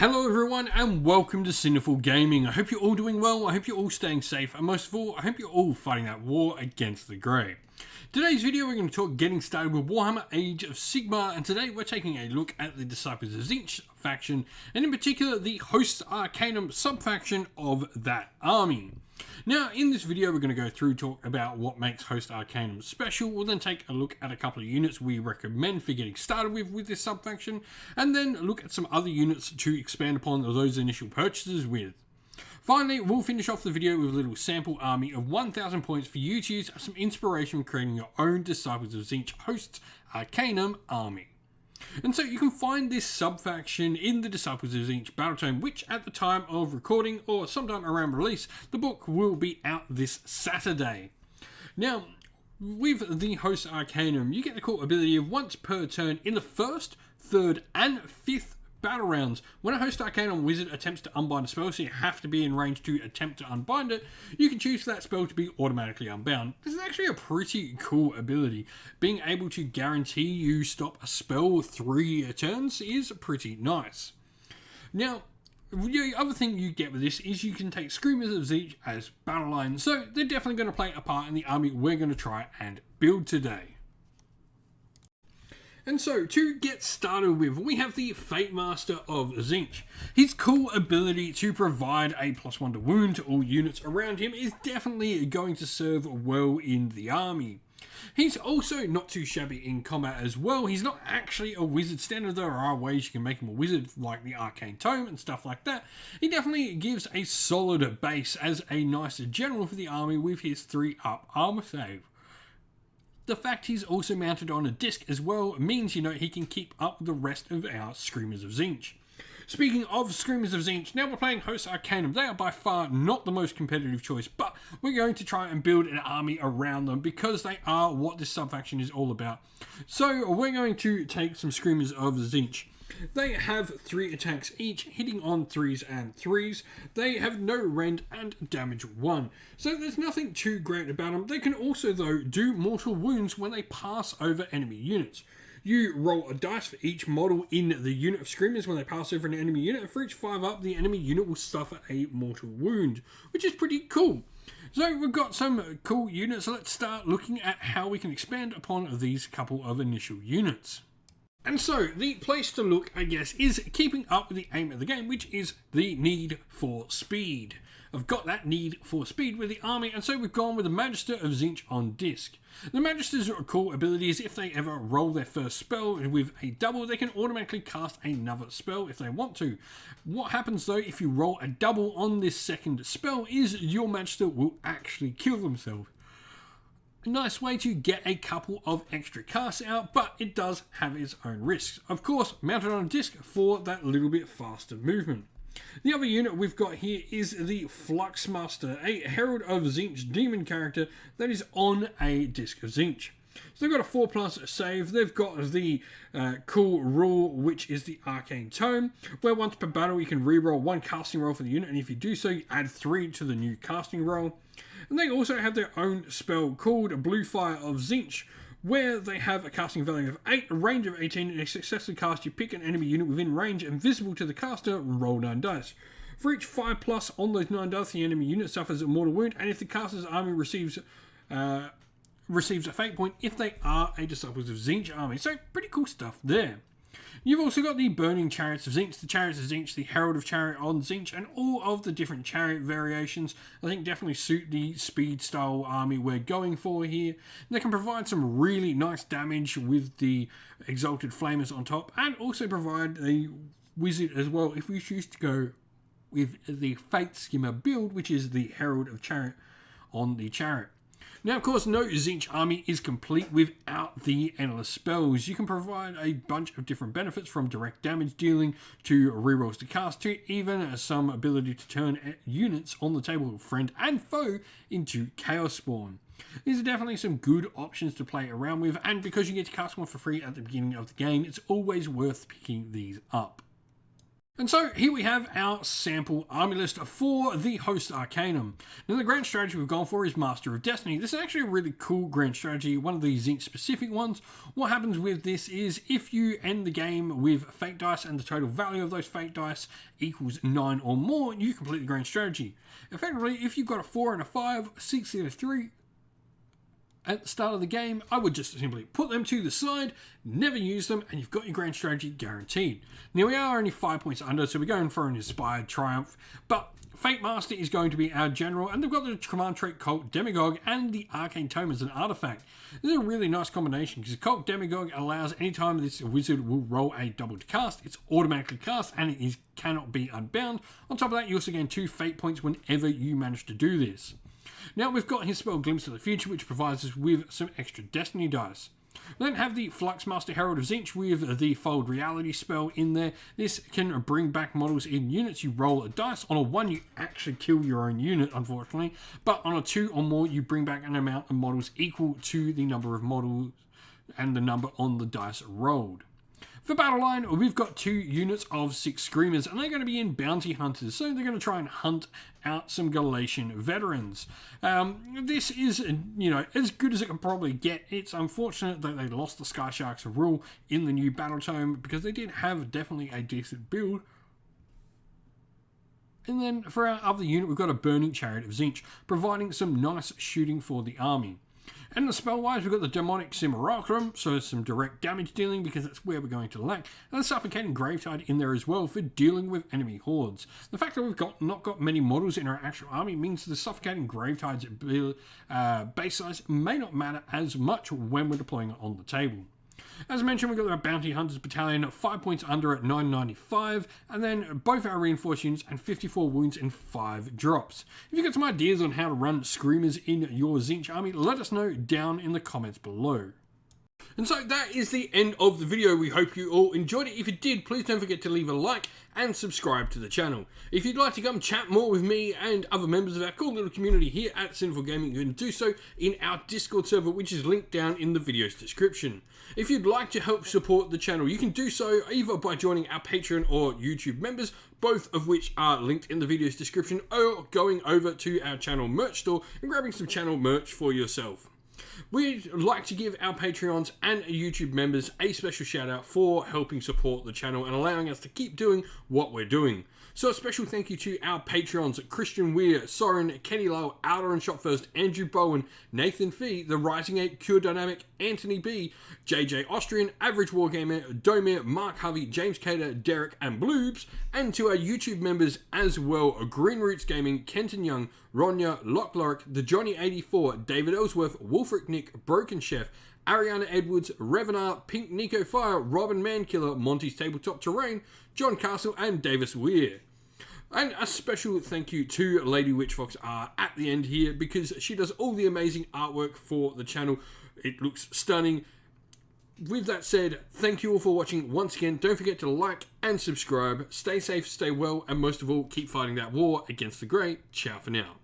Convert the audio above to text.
Hello everyone and welcome to Sinful Gaming. I hope you're all doing well, I hope you're all staying safe, and most of all, I hope you're all fighting that war against the grey. Today's video we're going to talk getting started with Warhammer Age of Sigmar, and today we're taking a look at the Disciples of Tzeentch faction, and in particular the Host Arcanum sub-faction of that army. Now, in this video, we're going to go through talk about what makes Host Arcanum special. We'll then take a look at a couple of units we recommend for getting started with this sub-faction, and then look at some other units to expand upon those initial purchases with. Finally, we'll finish off the video with a little sample army of 1,000 points for you to use as some inspiration for creating your own Disciples of Tzeentch Host Arcanum army. And so you can find this sub-faction in the Disciples of Tzeentch Battle Tome, which at the time of recording, or sometime around release, the book will be out this Saturday. Now, with the Host Arcanum, you get the cool ability of once per turn in the first, third, and fifth battle rounds. When a Host Arcanum wizard attempts to unbind a spell, so you have to be in range to attempt to unbind it, you can choose for that spell to be automatically unbound. This is actually a pretty cool ability. Being able to guarantee you stop a spell 3 turns is pretty nice. Now, the other thing you get with this is you can take Screamers of Tzeentch as battle lines, so they're definitely going to play a part in the army we're going to try and build today. And so, to get started with, we have the Fate Master of Tzeentch. His cool ability to provide a +1 to wound to all units around him is definitely going to serve well in the army. He's also not too shabby in combat as well. He's not actually a wizard standard. There are ways you can make him a wizard, like the Arcane Tome and stuff like that. He definitely gives a solid base as a nice general for the army with his 3-up armor save. The fact he's also mounted on a disc as well means, he can keep up the rest of our Screamers of Tzeentch. Speaking of Screamers of Tzeentch, now we're playing Host Arcanum. They are by far not the most competitive choice, but we're going to try and build an army around them because they are what this sub-faction is all about. So we're going to take some Screamers of Tzeentch. They have 3 attacks each, hitting on 3s and 3s. They have no rend and damage 1. So there's nothing too great about them. They can also, though, do mortal wounds when they pass over enemy units. You roll a dice for each model in the unit of Screamers when they pass over an enemy unit, and for each 5 up, the enemy unit will suffer a mortal wound, which is pretty cool. So we've got some cool units. Let's start looking at how we can expand upon these couple of initial units. And so, the place to look, I guess, is keeping up with the aim of the game, which is the need for speed. I've got that need for speed with the army, and so we've gone with the Magister of Tzeentch on disc. The Magister's cool ability is if they ever roll their first spell with a double, they can automatically cast another spell if they want to. What happens though if you roll a double on this second spell is your Magister will actually kill themselves. A nice way to get a couple of extra casts out, but it does have its own risks. Of course, mounted on a disc for that little bit faster movement. The other unit we've got here is the Fluxmaster, a Herald of Tzeentch demon character that is on a disc of Tzeentch. So they've got a 4+ save, they've got the cool rule, which is the Arcane Tome, where once per battle you can reroll 1 casting roll for the unit, and if you do so, you add 3 to the new casting roll. And they also have their own spell called Blue Fire of Tzeentch, where they have a casting value of 8, a range of 18, and a successful cast you pick an enemy unit within range and visible to the caster, roll 9 dice. For each 5+ on those 9 dice, the enemy unit suffers a mortal wound, and if the caster's army receives a fate point if they are a Disciples of Tzeentch army. So pretty cool stuff there. You've also got the Burning Chariots of Tzeentch, the Chariots of Tzeentch, the Herald of Chariot on Tzeentch, and all of the different chariot variations I think definitely suit the speed style army we're going for here. They can provide some really nice damage with the Exalted Flamers on top, and also provide a wizard as well if we choose to go with the Fate Skimmer build, which is the Herald of Chariot on the chariot. Now, of course, no Tzeentch army is complete without the endless spells. You can provide a bunch of different benefits, from direct damage dealing to rerolls to cast to even some ability to turn units on the table, friend and foe, into Chaos Spawn. These are definitely some good options to play around with, and because you get to cast one for free at the beginning of the game, it's always worth picking these up. And so here we have our sample army list for the host Arcanum. Now the grand strategy we've gone for is Master of Destiny. This is actually a really cool grand strategy, one of the Tzeentch specific ones. What happens with this is if you end the game with fate dice and the total value of those fate dice equals 9 or more, you complete the grand strategy. Effectively, if you've got a 4 and a 5, 6 and a 3, at the start of the game, I would just simply put them to the side, never use them, and you've got your grand strategy guaranteed. Now we are only 5 points under, so we're going for an Inspired Triumph, but Fate Master is going to be our general, and they've got the command trait Cult Demagogue and the Arcane Tome as an artifact. This is a really nice combination, because Cult Demagogue allows anytime this wizard will roll a double to cast, it's automatically cast, and it cannot be unbound. On top of that, you also gain 2 fate points whenever you manage to do this. Now we've got his spell Glimpse of the Future, which provides us with some extra Destiny dice. We then have the Fluxmaster Herald of Tzeentch with the Fold Reality spell in there. This can bring back models in units. You roll a dice. On a 1, you actually kill your own unit, unfortunately. But on a 2 or more, you bring back an amount of models equal to the number of models and the number on the dice rolled. For Battle Line, we've got 2 units of 6 Screamers, and they're going to be in Bounty Hunters, so they're going to try and hunt out some Galatian veterans. This is, as good as it can probably get. It's unfortunate that they lost the Sky Sharks rule in the new Battle Tome, because they did have definitely a decent build. And then for our other unit, we've got a Burning Chariot of Tzeentch, providing some nice shooting for the army. And the spell-wise, we've got the Demonic Simulacrum, so some direct damage dealing, because that's where we're going to lack. And the Suffocating Gravetide in there as well for dealing with enemy hordes. The fact that we've not got many models in our actual army means the Suffocating Gravetide's base size may not matter as much when we're deploying it on the table. As I mentioned, we've got our Bounty Hunters Battalion at 5 points under at 995, and then both our reinforced units and 54 wounds in 5 drops. If you've got some ideas on how to run Screamers in your Tzeentch army, let us know down in the comments below. And so that is the end of the video. We hope you all enjoyed it. If you did, please don't forget to leave a like and subscribe to the channel. If you'd like to come chat more with me and other members of our cool little community here at Sinful Gaming, you can do so in our Discord server, which is linked down in the video's description. If you'd like to help support the channel, you can do so either by joining our Patreon or YouTube members, both of which are linked in the video's description, or going over to our channel merch store and grabbing some channel merch for yourself. We'd like to give our Patreons and YouTube members a special shout out for helping support the channel and allowing us to keep doing what we're doing. So a special thank you to our Patreons, Christian Weir, Soren, Kenny Lowe, Outer and Shot First, Andrew Bowen, Nathan Fee, The Rising 8, Cure Dynamic, Anthony B, JJ Austrian, Average Wargamer, Domir, Mark Harvey, James Cater, Derek and Bloobs, and to our YouTube members as well, Green Roots Gaming, Kenton Young, Ronya, Lock Lorick, The Johnny 84, David Ellsworth, Wolfric Nick, Broken Chef, Ariana Edwards, Revenar, Pink Nico Fire, Robin Mankiller, Monty's Tabletop Terrain, John Castle and Davis Weir. And a special thank you to Lady Witchfox at the end here, because she does all the amazing artwork for the channel. It looks stunning. With that said, thank you all for watching once again. Don't forget to like and subscribe. Stay safe, stay well, and most of all, keep fighting that war against the grey. Ciao for now.